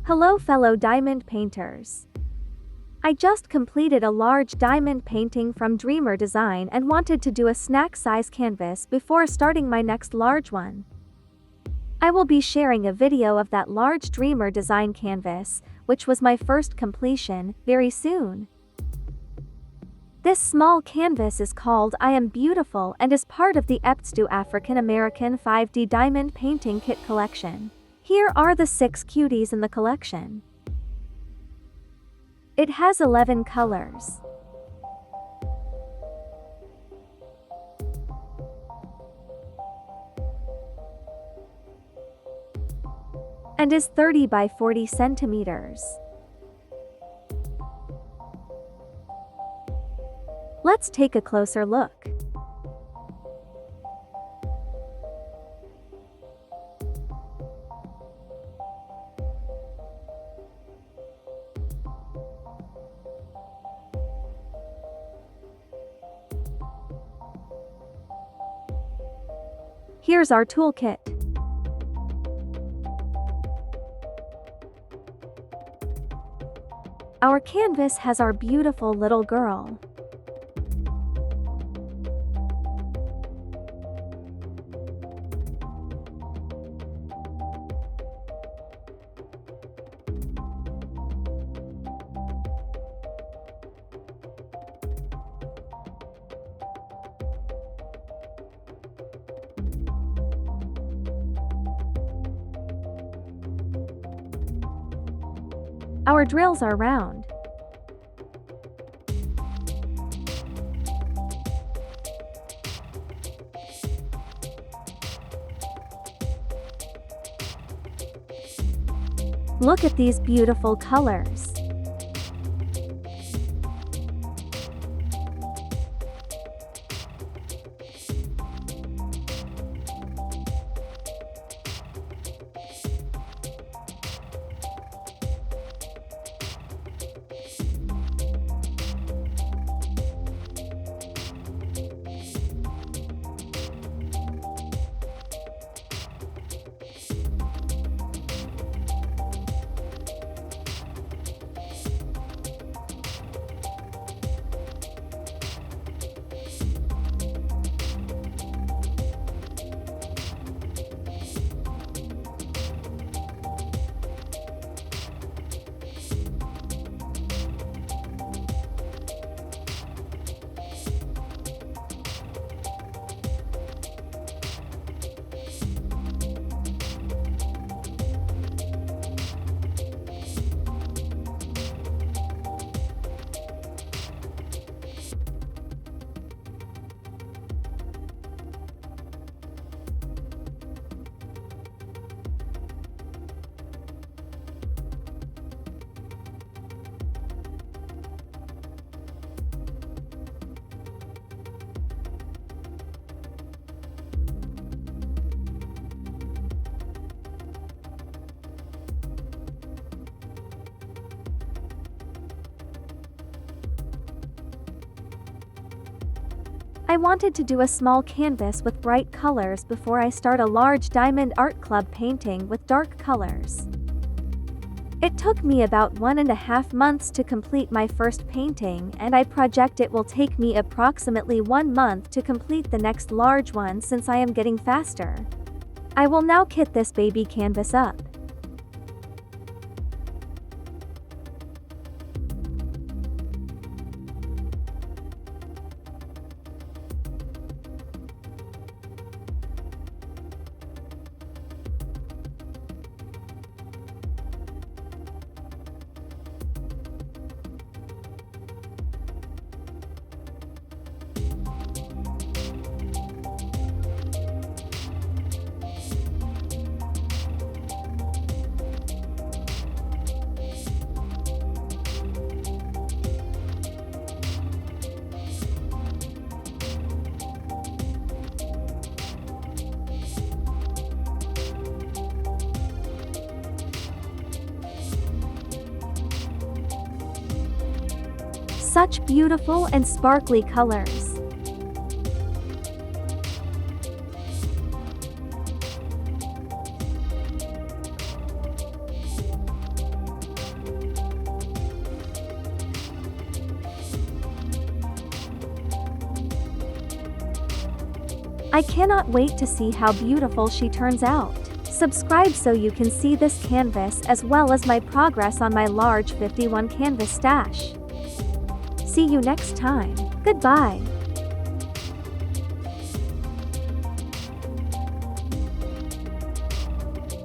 Hello fellow diamond painters. I just completed a large diamond painting from Dreamer Design and wanted to do a snack size canvas before starting my next large one. I will be sharing a video of that large Dreamer Design canvas, which was my first completion, very soon. This small canvas is called I Am Beautiful and is part of the EPTSDU African American 5D Diamond Painting Kit collection. Here are the 6 cuties in the collection. It has 11 colors. And is 30 by 40 centimeters. Let's take a closer look. Here's our toolkit. Our canvas has our beautiful little girl. Our drills are round. Look at these beautiful colors. I wanted to do a small canvas with bright colors before I start a large Diamond Art Club painting with dark colors. It took me about 1.5 months to complete my first painting, and I project it will take me approximately 1 month to complete the next large one since I am getting faster. I will now kit this baby canvas up. Such beautiful and sparkly colors. I cannot wait to see how beautiful she turns out. Subscribe so you can see this canvas as well as my progress on my large 51 canvas stash. See you next time. Goodbye.